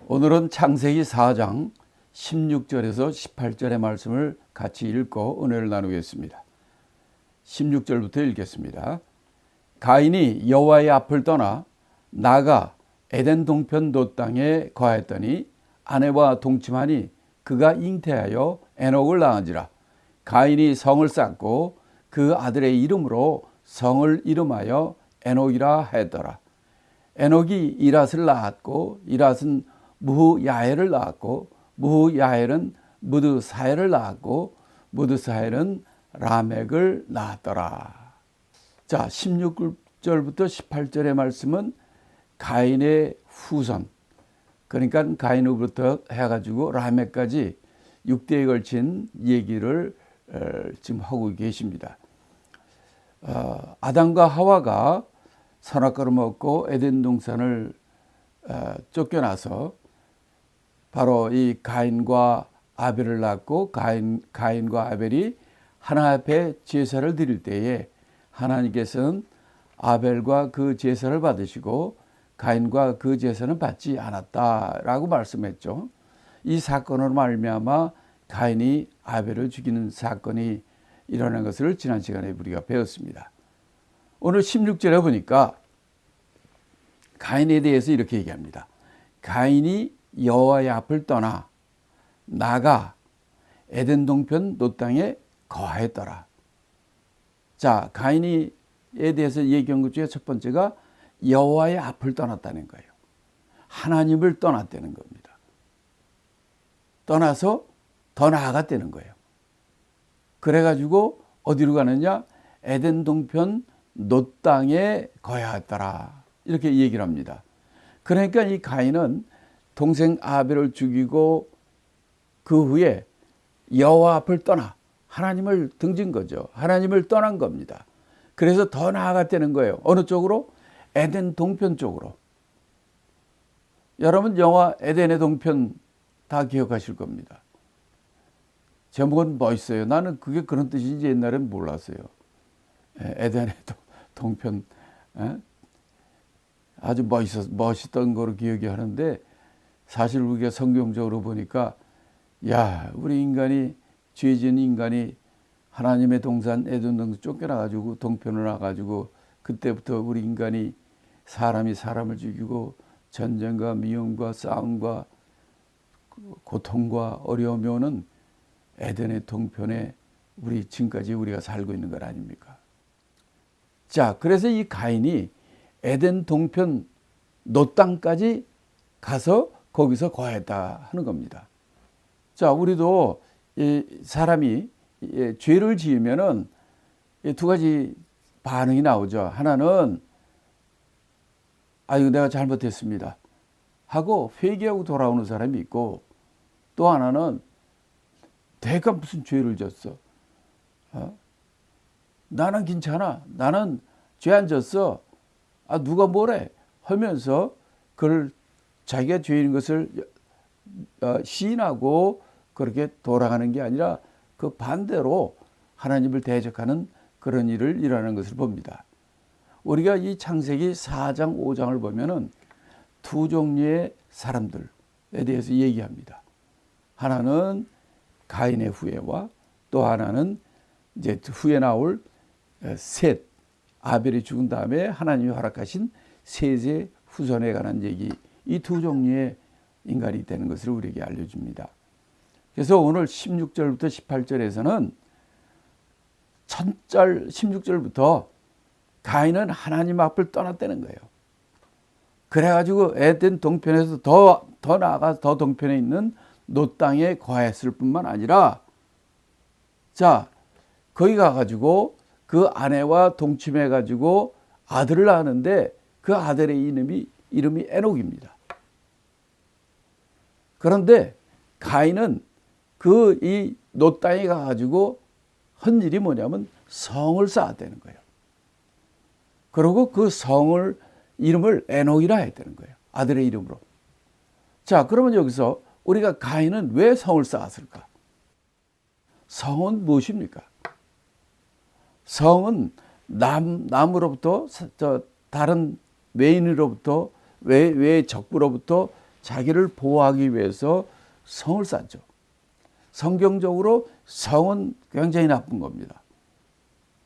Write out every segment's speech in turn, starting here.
오늘은 창세기 4장 16절에서 18절의 말씀을 같이 읽고 은혜를 나누겠습니다. 16절부터 읽겠습니다. 가인이 여호와의 앞을 떠나 나아가 에덴 동편 돛 땅에 거하였더니 아내와 동침하니 그가 잉태하여 에녹을 낳은지라. 가인이 성을 쌓고 그 아들의 이름으로 성을 이름하여 에녹이라 하였더라. 에녹이 이랏을 낳았고 이랏은 무후야엘을 낳았고 무후야엘은 무드사엘을 낳았고 무드사엘은 라멕을 낳았더라. 자, 16절부터 18절의 말씀은 가인의 후손, 그러니까 가인으로부터 해가지고 라멕까지 6대에 걸친 얘기를 지금 하고 계십니다. 아담과 하와가 선악과를 먹고 에덴 동산을 쫓겨나서 바로 이 가인과 아벨을 낳고 가인과 아벨이 하나님 앞에 제사를 드릴 때에 하나님께서는 아벨과 그 제사를 받으시고 가인과 그 제사는 받지 않았다라고 말씀했죠. 이 사건으로 말미암아 가인이 아벨을 죽이는 사건이 일어난 것을 지난 시간에 우리가 배웠습니다. 오늘 16절에 보니까 가인에 대해서 이렇게 얘기합니다. 가인이 여호와의 앞을 떠나 나가 에덴 동편 돛 땅에 거하였더라. 자, 가인에 대해서 얘기한 것 중에 첫 번째가 여호와의 앞을 떠났다는 거예요. 하나님을 떠났다는 겁니다. 떠나서 더 나아갔다는 거예요. 그래가지고 어디로 가느냐? 에덴 동편 돛 땅에 거하였더라. 이렇게 얘기를 합니다. 그러니까 이 가인은 동생 아벨을 죽이고 그 후에 여호와 앞을 떠나 하나님을 등진 거죠. 하나님을 떠난 겁니다. 그래서 더 나아갔다는 거예요. 어느 쪽으로? 에덴 동편 쪽으로. 여러분 영화 에덴의 동편 다 기억하실 겁니다. 제목은 멋있어요. 나는 그게 그런 뜻인지 옛날엔 몰랐어요. 에덴의 동편. 아주 멋있던 거로 기억이 하는데 사실 우리가 성경적으로 보니까 야, 우리 인간이 죄진 인간이 하나님의 동산 에덴 동산 쫓겨나가지고 동편을 나가지고 그때부터 우리 인간이 사람이 사람을 죽이고 전쟁과 미움과 싸움과 고통과 어려움이 오는 에덴의 동편에 우리 지금까지 우리가 살고 있는 것 아닙니까? 자, 그래서 이 가인이 에덴 동편 돛 땅까지 가서 거기서 거했다 하는 겁니다. 자, 우리도 사람이 죄를 지으면은 두 가지 반응이 나오죠. 하나는 아유 내가 잘못했습니다 하고 회개하고 돌아오는 사람이 있고, 또 하나는 내가 무슨 죄를 졌어? 나는 괜찮아. 나는 죄 안 졌어. 누가 뭐래? 하면서 그걸 자기가 죄인 것을 시인하고 그렇게 돌아가는 게 아니라 그 반대로 하나님을 대적하는 그런 일을 일어나는 것을 봅니다. 우리가 이 창세기 4장 5장을 보면은 두 종류의 사람들에 대해서 얘기합니다. 하나는 가인의 후예와 또 하나는 이제 후에 나올 셋, 아벨이 죽은 다음에 하나님이 허락하신 셋의 후손에 관한 얘기, 이 두 종류의 인간이 되는 것을 우리에게 알려줍니다. 그래서 오늘 16절부터 18절에서는 첫절 16절부터 가인은 하나님 앞을 떠났다는 거예요. 그래가지고 에덴 동편에서 더 나아가 더 동편에 있는 돛 땅에 거했을 뿐만 아니라, 자, 거기 가가지고 그 아내와 동침해가지고 아들을 낳았는데 그 아들의 이름이 에녹입니다. 그런데 가인은 이 돛 땅에 가가지고 한 일이 뭐냐면 성을 쌓았다는 거예요. 그리고 그 성을 이름을 에녹이라 했다는 거예요. 아들의 이름으로. 자, 그러면 여기서 우리가 가인은 왜 성을 쌓았을까? 성은 무엇입니까? 성은 남으로부터 다른 외인으로부터 외 적부로부터 자기를 보호하기 위해서 성을 쌓죠. 성경적으로 성은 굉장히 나쁜 겁니다.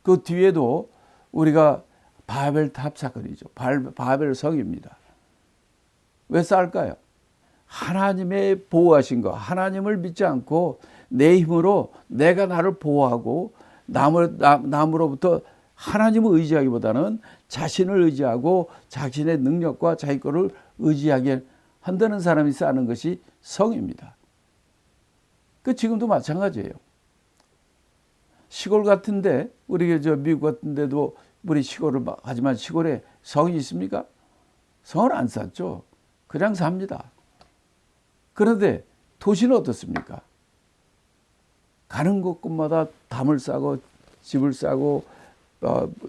그 뒤에도 우리가 바벨탑 사건이죠. 바벨 성입니다. 왜 쌓을까요? 하나님의 보호하신 거, 하나님을 믿지 않고 내 힘으로 내가 나를 보호하고 남으로부터 하나님을 의지하기보다는 자신을 의지하고 자신의 능력과 자기 거를 의지하게 한다는 사람이 쌓는 것이 성입니다. 그 지금도 마찬가지예요. 시골 같은데 우리 미국 같은데도 우리 시골을 하지만 시골에 성이 있습니까? 성을 안 쌓죠. 그냥 삽니다. 그런데 도시는 어떻습니까? 가는 곳곳마다 담을 싸고 집을 싸고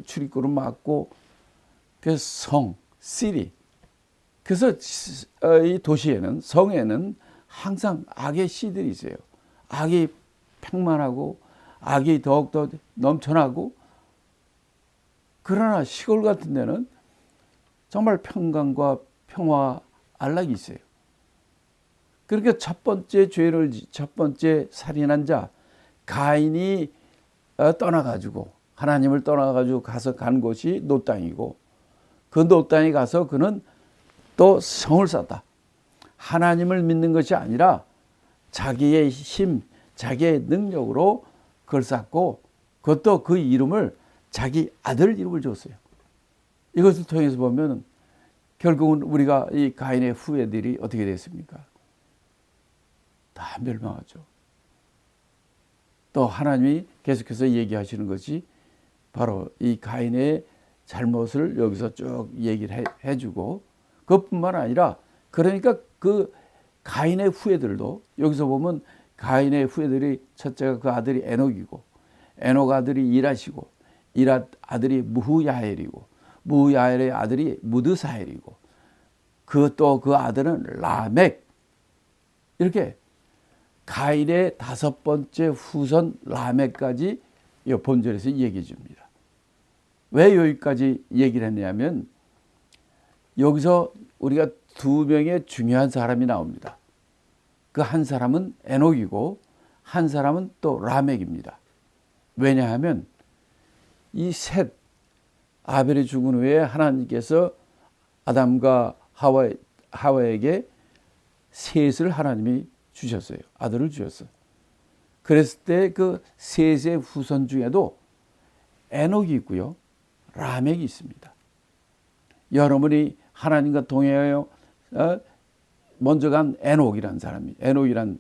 출입구를 막고 그래서 성, city. 그래서 이 도시에는 성에는 항상 악의 씨들이 있어요. 악이 팽만하고 악이 더욱더 넘쳐나고 그러나 시골 같은 데는 정말 평강과 평화 안락이 있어요. 그러니까 첫 번째 살인한 자 가인이 떠나가지고 하나님을 떠나가지고 간 곳이 놋 땅이고 그 놋 땅에 가서 그는 또 성을 쌓다. 하나님을 믿는 것이 아니라 자기의 힘, 자기의 능력으로 그걸 쌓고 그것도 그 이름을 자기 아들 이름을 줬어요. 이것을 통해서 보면 결국은 우리가 이 가인의 후예들이 어떻게 됐습니까? 다 멸망하죠. 또 하나님이 계속해서 얘기하시는 것이 바로 이 가인의 잘못을 여기서 쭉 얘기를 해주고 그것뿐만 아니라 그러니까 그 가인의 후예들도 여기서 보면 가인의 후예들이 첫째가 그 아들이 에녹이고 에녹 아들이 일하시고 일하 아들이 무후야엘이고 무후야엘의 아들이 무드사엘이고 그 아들은 라멕 이렇게 가인의 5번째 후손 라멕까지 이 본절에서 얘기해 줍니다. 왜 여기까지 얘기를 했냐면 여기서 우리가 2명의 중요한 사람이 나옵니다. 그 한 사람은 에녹이고 한 사람은 또 라멕입니다. 왜냐하면 이 셋 아벨이 죽은 후에 하나님께서 아담과 하와에게 셋을 하나님이 주셨어요. 아들을 주셨어요. 그랬을 때 그 셋의 후손 중에도 에녹이 있고요. 라멕이 있습니다. 여러분이 하나님과 동행하여 먼저 간 에녹이라는 사람이 에녹이란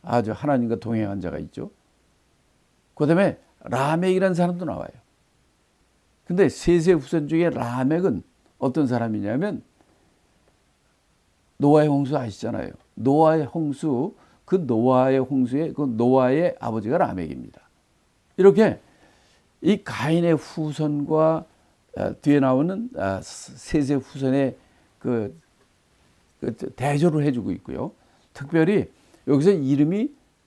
아주 하나님과 동행한 자가 있죠. 그 다음에 라멕이라는 사람도 나와요. 근데 셋의 후손 중에 라멕은 어떤 사람이냐면 노아의 홍수 아시잖아요. 노아의 홍수, 그 노아의 아버지가 라멕입니다. 이렇게 이 가인의 후손과 뒤에 나오는 셋의 후손의 그 대조를 해주고 있고요. 특별히 여기서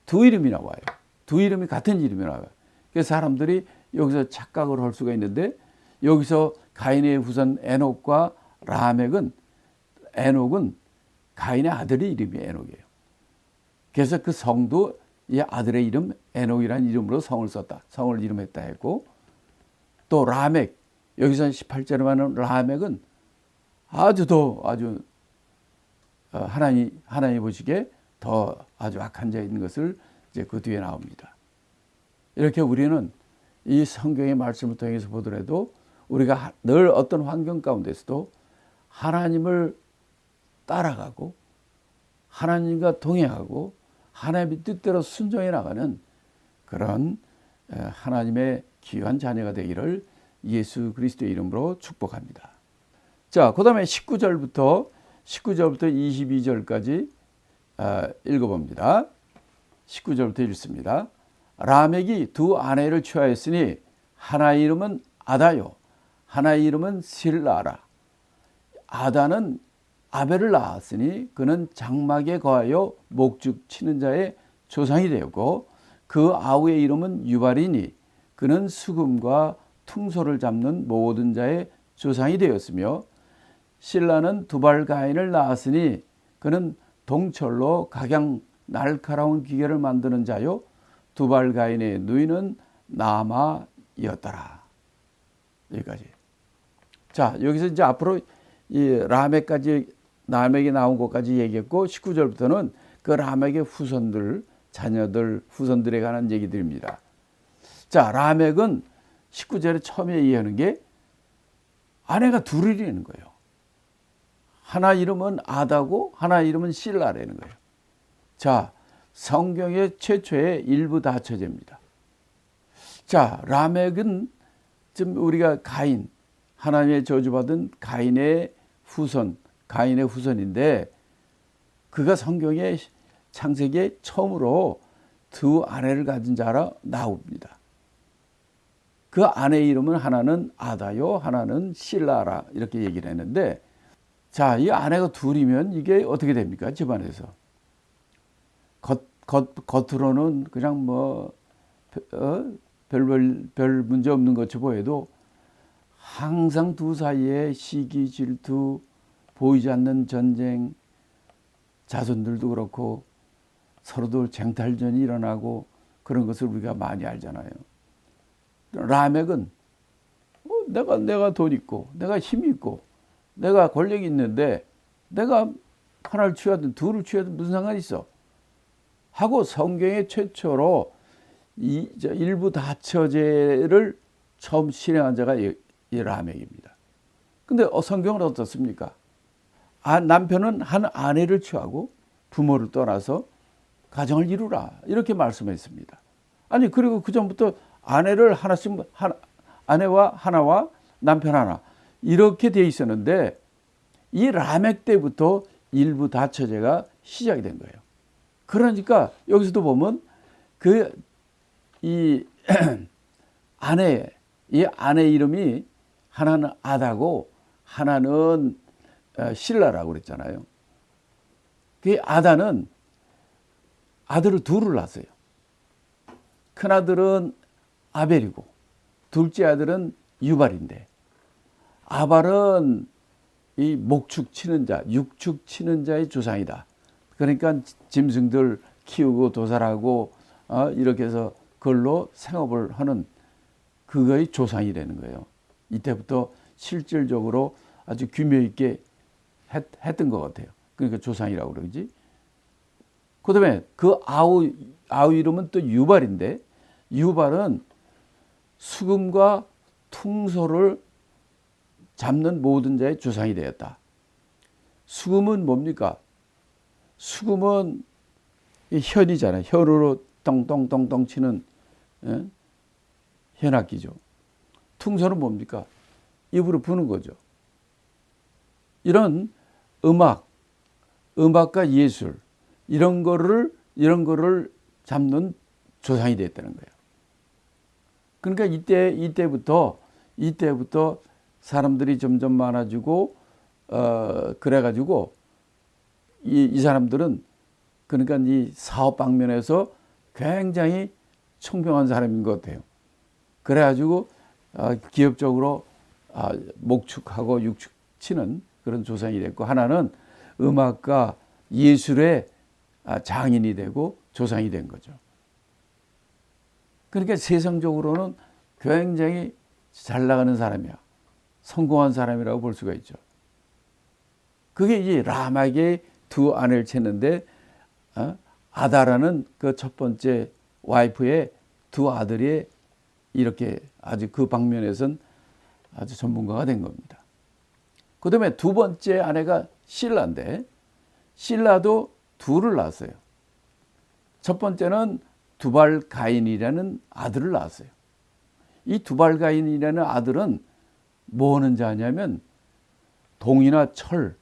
두 이름이 나와요. 두 이름이 같은 이름이 나와요. 그래서 사람들이 여기서 착각을 할 수가 있는데 여기서 가인의 후손 에녹과 라멕은 에녹은 가인의 아들의 이름이 에녹이에요. 그래서 그 성도 이 아들의 이름 에녹이라는 이름으로 성을 이름했다 했고 또 라멕 여기서 18절에 말하는 라멕은 아주 하나님 보시기에 더 아주 악한 자인 것을 이제 그 뒤에 나옵니다. 이렇게 우리는 이 성경의 말씀을 통해서 보더라도 우리가 늘 어떤 환경 가운데서도 하나님을 따라가고 하나님과 동행하고 하나님의 뜻대로 순종해 나가는 그런 하나님의 귀한 자녀가 되기를 예수 그리스도의 이름으로 축복합니다. 자, 그 다음에 19절부터 22절까지 읽어봅니다. 19절부터 읽습니다. 라멕이 두 아내를 취하였으니 하나의 이름은 아다요 하나의 이름은 실라라. 아다는 아벨을 낳았으니 그는 장막에 거하여 목축 치는 자의 조상이 되었고 그 아우의 이름은 유발이니 그는 수금과 퉁소를 잡는 모든 자의 조상이 되었으며 실라는 두발 가인을 낳았으니 그는 동철로 각양 날카로운 기계를 만드는 자요 두발 가인의 누이는 나아마이었더라. 여기까지. 자, 여기서 이제 앞으로 이 라멕이 나온 것까지 얘기했고 19절부터는 그 라멕의 후손들, 자녀들, 후손들에 관한 얘기들입니다. 자, 라멕은 19절에 처음에 얘기하는 게 아내가 둘이라는 거예요. 하나 이름은 아다고 하나 이름은 실라라는 거예요. 자, 성경의 최초의 일부 다처제입니다. 자, 라멕은 지금 우리가 가인, 하나님의 저주받은 가인의 후손인데 그가 성경의 창세기에 처음으로 두 아내를 가진 자라 나옵니다. 그 아내의 이름은 하나는 아다요, 하나는 실라라 이렇게 얘기를 했는데 자, 이 아내가 둘이면 이게 어떻게 됩니까? 집안에서. 겉으로는 그냥 별 문제 없는 것처럼 보여도 항상 두 사이에 시기, 질투, 보이지 않는 전쟁, 자손들도 그렇고 서로도 쟁탈전이 일어나고 그런 것을 우리가 많이 알잖아요. 라멕은 내가 돈 있고 내가 힘 있고 내가 권력이 있는데 내가 하나를 취하든 둘을 취하든 무슨 상관이 있어? 하고 성경의 최초로 일부 다처제를 처음 실행한 자가 이 라멕입니다. 근데 성경은 어떻습니까? 남편은 한 아내를 취하고 부모를 떠나서 가정을 이루라 이렇게 말씀했습니다. 아니 그리고 그 전부터 아내를 하나씩 아내와 하나와 남편 하나 이렇게 돼 있었는데 이 라멕 때부터 일부 다처제가 시작이 된 거예요. 그러니까 여기서도 보면 이 아내 이름이 하나는 아다고 하나는 실라라고 그랬잖아요. 그 아다는 아들을 둘을 낳았어요. 큰 아들은 아벨이고 둘째 아들은 유발인데 아발은 이 목축 치는 자, 육축 치는 자의 조상이다. 그러니까 짐승들 키우고 도살하고 이렇게 해서 그걸로 생업을 하는 그거의 조상이 되는 거예요. 이때부터 실질적으로 아주 규모 있게 했던 것 같아요. 그러니까 조상이라고 그러지. 그 다음에 그 아우 이름은 또 유발인데 유발은 수금과 퉁소를 잡는 모든 자의 조상이 되었다. 수금은 뭡니까? 수금은 현이잖아요. 현으로 똥똥똥똥 치는 현악기죠. 퉁소는 뭡니까? 입으로 부는 거죠. 이런 음악과 예술 이런 거를 잡는 조상이 됐다는 거예요. 그러니까 이때부터 사람들이 점점 많아지고 그래가지고 이 사람들은 그러니까 이 사업 방면에서 굉장히 청명한 사람인 것 같아요. 그래가지고 기업적으로 목축하고 육축 치는 그런 조상이 됐고 하나는 음악과 예술의 장인이 되고 조상이 된 거죠. 그러니까 세상적으로는 굉장히 잘 나가는 사람이야. 성공한 사람이라고 볼 수가 있죠. 그게 이제 라멕의 두 아내를 찾는데 아다라는 그 첫 번째 와이프의 두 아들이 이렇게 아주 그 방면에선 아주 전문가가 된 겁니다. 그 다음에 두 번째 아내가 실라인데 실라도 둘을 낳았어요. 첫 번째는 두발 가인이라는 아들을 낳았어요. 이 두발 가인이라는 아들은 뭐 하는 자냐면 동이나 철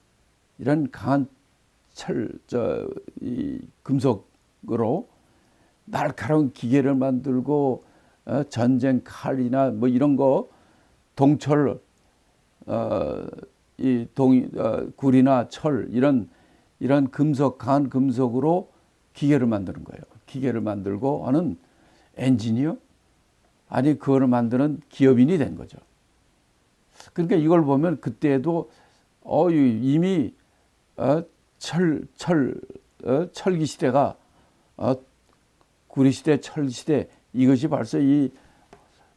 이런 강한 이 금속으로 날카로운 기계를 만들고 전쟁 칼이나 뭐 이런 거 동철 굴이나 철 이런 금속 강한 금속으로 기계를 만드는 거예요. 기계를 만들고 하는 엔지니어 아니 그거를 만드는 기업인이 된 거죠. 그러니까 이걸 보면 그때도 이미 철기 시대가 구리 시대, 철 시대, 이것이 벌써 이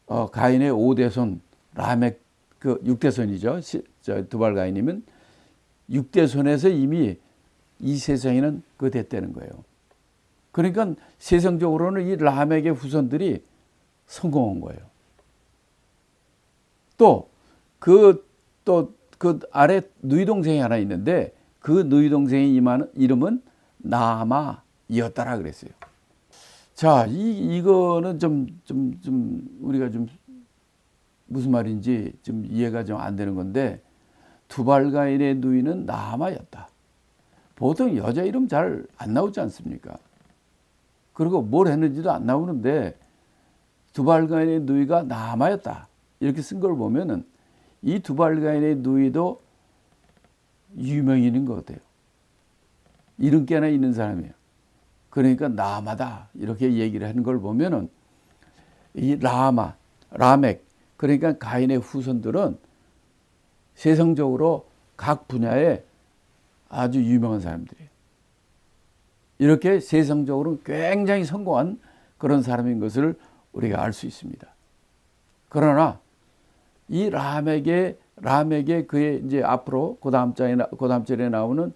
가인의 5대손 라멕 그 6대손이죠. 두발 가인이면 6대손에서 이미 이 세상에는 그 됐다는 거예요. 그러니까 세상적으로는 이 라멕의 후손들이 성공한 거예요. 또 그 아래 누이 동생이 하나 있는데 그 누이 동생의 이름은 나아마이었다라 그랬어요. 자, 이거는 좀 우리가 좀 무슨 말인지 좀 이해가 좀 안 되는 건데, 두발가인의 누이는 나아마였다. 보통 여자 이름 잘 안 나오지 않습니까? 그리고 뭘 했는지도 안 나오는데 두발가인의 누이가 나아마였다 이렇게 쓴 걸 보면은 이 두발가인의 누이도 유명인인 것 같아요. 이름께나 있는 사람이에요. 그러니까 나아마다 이렇게 얘기를 하는 걸 보면은 이 라멕 그러니까 가인의 후손들은 세상적으로 각 분야에 아주 유명한 사람들이에요. 이렇게 세상적으로 굉장히 성공한 그런 사람인 것을 우리가 알 수 있습니다. 그러나 이 라멕의 그의 이제 앞으로 그 다음 절에 나오는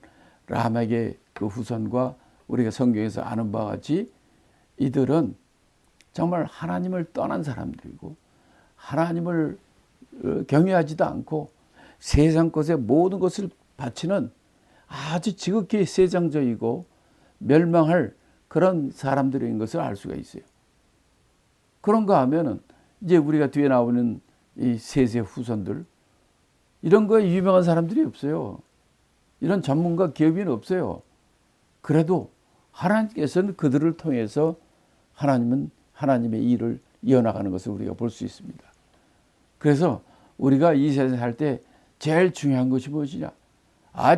라멕의 그 후손과 우리가 성경에서 아는 바와 같이 이들은 정말 하나님을 떠난 사람들이고 하나님을 경외하지도 않고 세상 것에 모든 것을 바치는 아주 지극히 세상적이고 멸망할 그런 사람들인 것을 알 수가 있어요. 그런가 하면은 이제 우리가 뒤에 나오는 이 셋의 후손들 이런 거에 유명한 사람들이 없어요. 이런 전문가 기업인은 없어요. 그래도 하나님께서는 그들을 통해서 하나님의 일을 이어나가는 것을 우리가 볼 수 있습니다. 그래서 우리가 이 세상에 살 때 제일 중요한 것이 무엇이냐?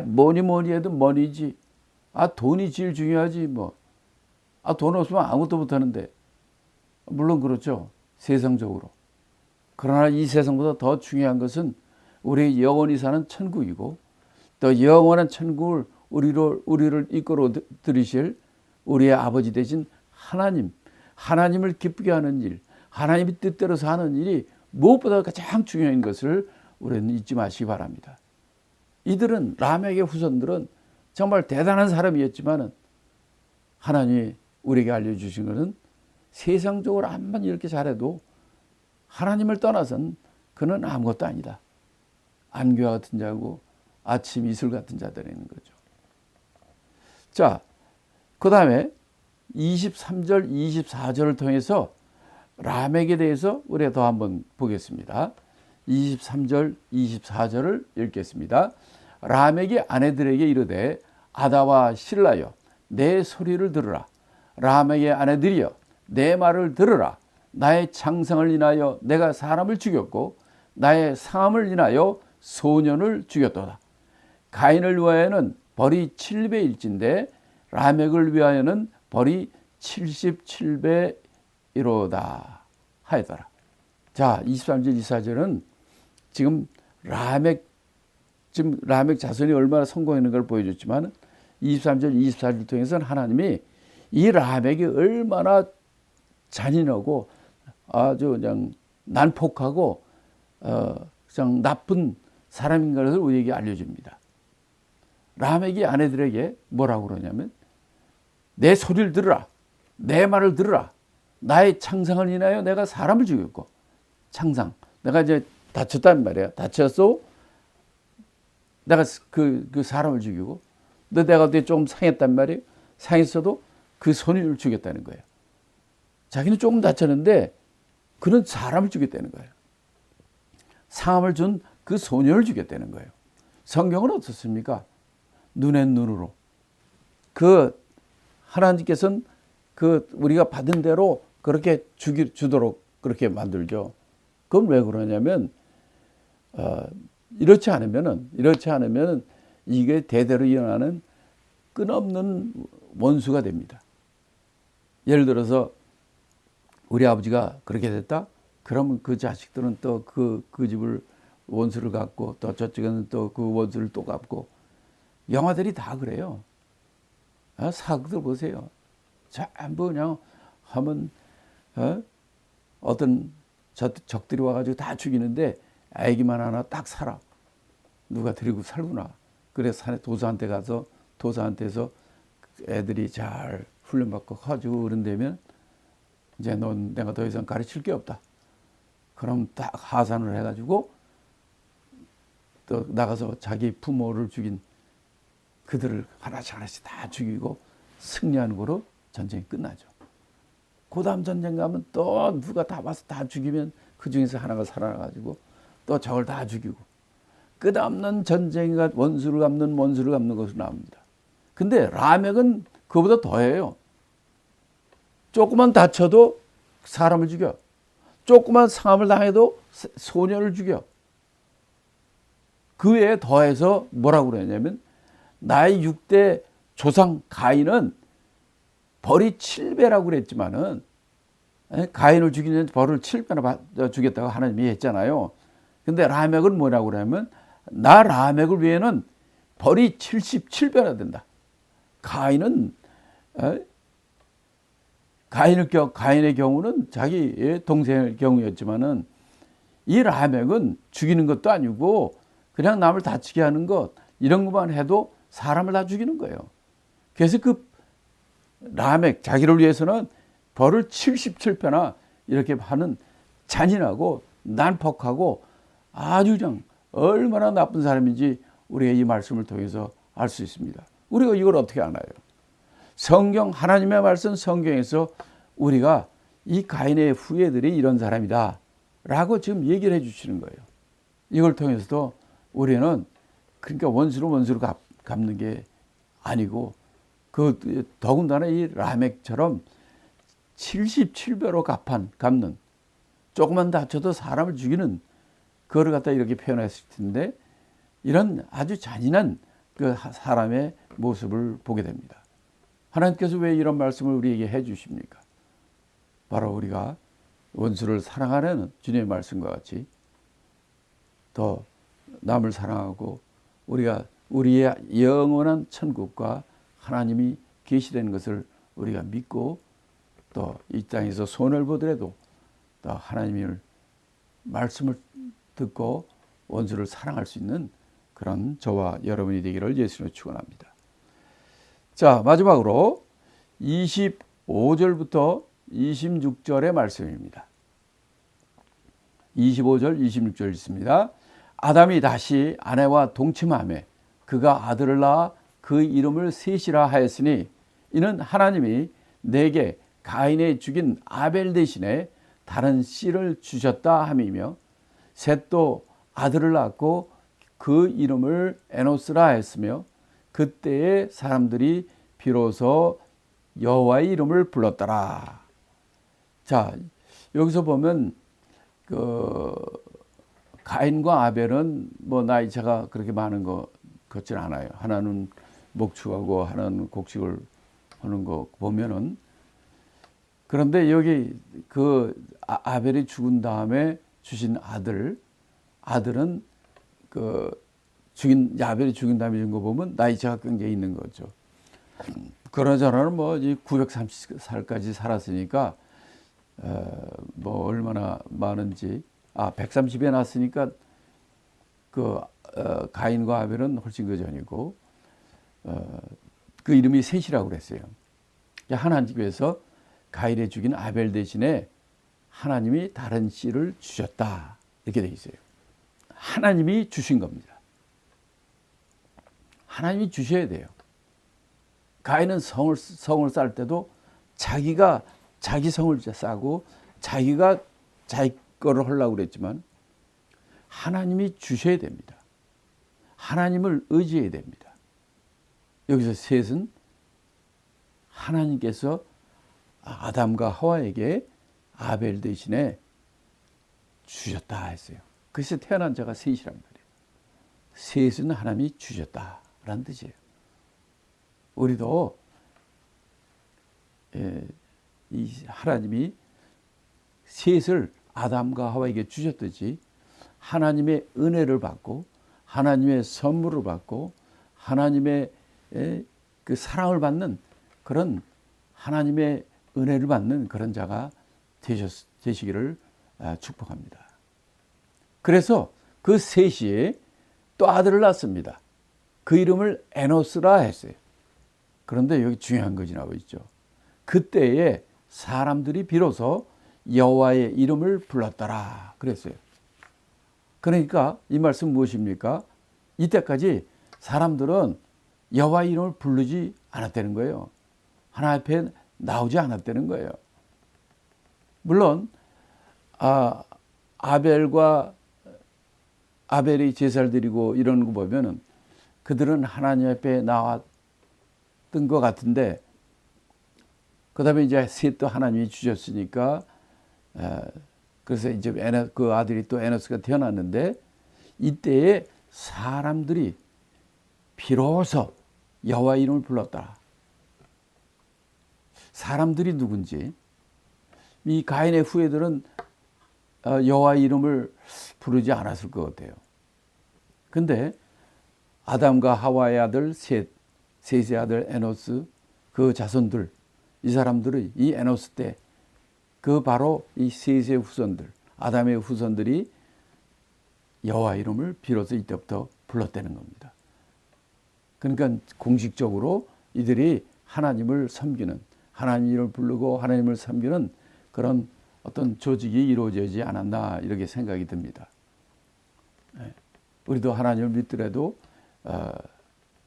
뭐니 해도 머니지. 돈이 제일 중요하지 뭐. 돈 없으면 아무것도 못하는데. 물론 그렇죠. 세상적으로. 그러나 이 세상보다 더 중요한 것은 우리의 영원히 사는 천국이고 또 영원한 천국을 우리를 이끌어 들이실 우리의 아버지 되신 하나님을 기쁘게 하는 일, 하나님의 뜻대로 사는 일이 무엇보다 가장 중요한 것을 우리는 잊지 마시기 바랍니다. 이들은 라멕의 후손들은 정말 대단한 사람이었지만 하나님이 우리에게 알려주신 것은 세상적으로 암만 이렇게 잘해도 하나님을 떠나선 그는 아무것도 아니다. 안개와 같은 자고 아침 이슬 같은 자들이라는 거죠. 자, 그 다음에 23절, 24절을 통해서 라멕에 대해서 우리가 더 한번 보겠습니다. 23절, 24절을 읽겠습니다. 라멕이 아내들에게 이르되 아다와 실라여 내 소리를 들으라. 라멕의 아내들이여 내 말을 들으라. 나의 창상을 인하여 내가 사람을 죽였고 나의 상함을 인하여 소년을 죽였도다. 가인을 위하여는 벌이 7배일진데 라멕을 위하여는 벌이 77배이로다 하였더라. 자, 23절 24절은 지금 라멕 자손이 얼마나 성공하는 걸 보여줬지만 23절 24절 통해서는 하나님이 이 라멕이 얼마나 잔인하고 아주 그냥 난폭하고 그냥 나쁜 사람인 것을 우리에게 알려줍니다. 라멕이 아내들에게 뭐라고 그러냐면 내 소리를 들으라. 내 말을 들으라. 나의 창상을 인하여 내가 사람을 죽였고 창상. 내가 이제 다쳤단 말이야. 다쳤어. 내가 그 사람을 죽이고 너 내가 어떻게 조금 상했단 말이에요. 상했어도 그 소년을 죽였다는 거예요. 자기는 조금 다쳤는데 그는 사람을 죽였다는 거예요. 상함을 준 그 소년을 죽였다는 거예요. 성경은 어떻습니까? 눈엔 눈으로. 하나님께서는 우리가 받은 대로 그렇게 주도록 그렇게 만들죠. 그건 왜 그러냐면, 이렇지 않으면은 이게 대대로 이어나는 끊없는 원수가 됩니다. 예를 들어서 우리 아버지가 그렇게 됐다? 그러면 그 자식들은 또 그 집을 원수를 갚고 또 저쪽에는 또 그 원수를 또 갚고 영화들이 다 그래요. 사극들 보세요. 전부 그냥 하면 어떤 적들이 와가지고 다 죽이는데 애기만 하나 딱 살아. 누가 데리고 살구나. 그래서 산에 도사한테 가서 도사한테서 애들이 잘 훈련받고 커지고 그런다면 이제 넌 내가 더 이상 가르칠 게 없다. 그럼 딱 하산을 해가지고 또 나가서 자기 부모를 죽인 그들을 하나씩 하나씩 다 죽이고 승리하는 거로 전쟁이 끝나죠. 그 다음 전쟁 가면 또 누가 다 와서 다 죽이면 그 중에서 하나가 살아나가지고 또 저걸 다 죽이고 끝없는 전쟁이 원수를 갚는 것으로 나옵니다. 근데 라멕은 그보다 더해요. 조금만 다쳐도 사람을 죽여. 조그만 상함을 당해도 소년을 죽여. 그 외에 더해서 뭐라고 그러냐면 나의 6대 조상 가인은 벌이 7배라고 그랬지만은 가인을 죽이는 벌을 7배나 주겠다고 하나님이 했잖아요. 근데 라멕은 뭐라고 그러냐면 나 라멕을 위해는 벌이 77배나 된다. 가인의 경우는 자기 동생의 경우였지만은 이 라멕은 죽이는 것도 아니고 그냥 남을 다치게 하는 것 이런 것만 해도 사람을 다 죽이는 거예요. 그래서 그 라멕 자기를 위해서는 벌을 77배나 이렇게 하는 잔인하고 난폭하고 아주 그냥 얼마나 나쁜 사람인지 우리가 이 말씀을 통해서 알 수 있습니다. 우리가 이걸 어떻게 아나요? 성경 하나님의 말씀 성경에서 우리가 이 가인의 후예들이 이런 사람이다 라고 지금 얘기를 해 주시는 거예요. 이걸 통해서도 우리는 그러니까 원수를 갚는 게 아니고 그 더군다나 이 라멕처럼 77배로 갚는 조금만 다쳐도 사람을 죽이는 그거를 갖다 이렇게 표현했을 텐데 이런 아주 잔인한 그 사람의 모습을 보게 됩니다. 하나님께서 왜 이런 말씀을 우리에게 해 주십니까? 바로 우리가 원수를 사랑하는 주님의 말씀과 같이 더 남을 사랑하고 우리가 우리의 영원한 천국과 하나님이 계시되는 것을 우리가 믿고 또 이 땅에서 손해를 보더라도 또 하나님의 말씀을 듣고 원수를 사랑할 수 있는 그런 저와 여러분이 되기를 예수님으로 축원합니다. 자, 마지막으로 25절부터 26절의 말씀입니다. 25절, 26절 있습니다. 아담이 다시 아내와 동침하매 그가 아들을 낳아 그 이름을 셋이라 하였으니 이는 하나님이 내게 가인의 죽인 아벨 대신에 다른 씨를 주셨다 함이며 셋도 아들을 낳고 그 이름을 에노스라 하였으며 그때의 사람들이 비로소 여호와의 이름을 불렀더라. 자, 여기서 보면 그 가인과 아벨은 뭐 나이차가 그렇게 많은 것 같지는 않아요. 하나는 목축하고 하나는 곡식을 하는 거 보면은 그런데 여기 그 아벨이 죽은 다음에 주신 아들은 그 아벨이 죽인 다음에 이런 거 보면 나이차가 굉장히 있는 거죠. 그러자는 뭐 930살까지 살았으니까 뭐 얼마나 많은지 130에 났으니까 그 가인과 아벨은 훨씬 그 전이고 그 이름이 셋이라고 그랬어요. 하나님께서 가인의 죽인 아벨 대신에 하나님이 다른 씨를 주셨다 이렇게 돼 있어요. 하나님이 주신 겁니다. 하나님이 주셔야 돼요. 가인은 성을 쌓을 때도 자기가 자기 성을 쌓고 자기가 자기 거를 하려고 그랬지만 하나님이 주셔야 됩니다. 하나님을 의지해야 됩니다. 여기서 셋은 하나님께서 아담과 하와에게 아벨 대신에 주셨다 했어요. 그래서 태어난 자가 셋이란 말이에요. 셋은 하나님이 주셨다라는 뜻이에요. 우리도 이 하나님이 셋을 아담과 하와에게 주셨듯이 하나님의 은혜를 받고 하나님의 선물을 받고 하나님의 그 사랑을 받는 그런 하나님의 은혜를 받는 그런 자가 되시기를 축복합니다. 그래서 그 셋이 또 아들을 낳습니다. 그 이름을 에노스라 했어요. 그런데 여기 중요한 것이 나오고 있죠. 그때에 사람들이 비로소 여호와의 이름을 불렀더라 그랬어요. 그러니까 이 말씀 무엇입니까? 이때까지 사람들은 여호와의 이름을 부르지 않았다는 거예요. 하나님 앞에 나오지 않았다는 거예요. 물론 아벨이 제사를 드리고 이런 거 보면은 그들은 하나님 앞에 나왔던 것 같은데, 그 다음에 이제 셋도 하나님이 주셨으니까, 그래서 이제 그 아들이 또 에노스가 태어났는데, 이때에 사람들이 비로소 여호와의 이름을 불렀다. 사람들이 누군지, 이 가인의 후예들은 여호와의 이름을 부르지 않았을 것 같아요. 근데 아담과 하와의 아들 셋의 아들 에노스, 그 자손들, 이 사람들이 이 에노스 때 그 바로 이 셋의 후손들, 아담의 후손들이 여호와의 이름을 비로소 이때부터 불렀다는 겁니다. 그러니까 공식적으로 이들이 하나님을 섬기는, 하나님 이름을 부르고 하나님을 섬기는 그런 어떤 조직이 이루어지지 않았나 이렇게 생각이 듭니다. 우리도 하나님을 믿더라도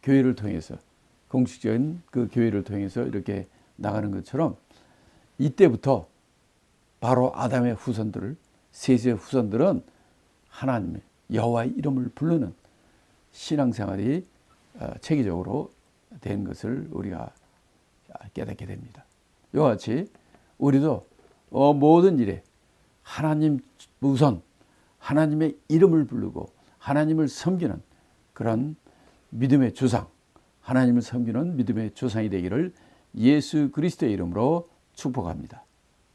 교회를 통해서, 공식적인 그 교회를 통해서 이렇게 나가는 것처럼 이때부터 바로 아담의 후손들, 셋의 후손들은 하나님의 여호와의 이름을 부르는 신앙생활이 체계적으로 된 것을 우리가 깨닫게 됩니다. 이와 같이 우리도 모든 일에 하나님 우선, 하나님의 이름을 부르고 하나님을 섬기는 그런 믿음의 조상, 하나님을 섬기는 믿음의 조상이 되기를 예수 그리스도의 이름으로 축복합니다.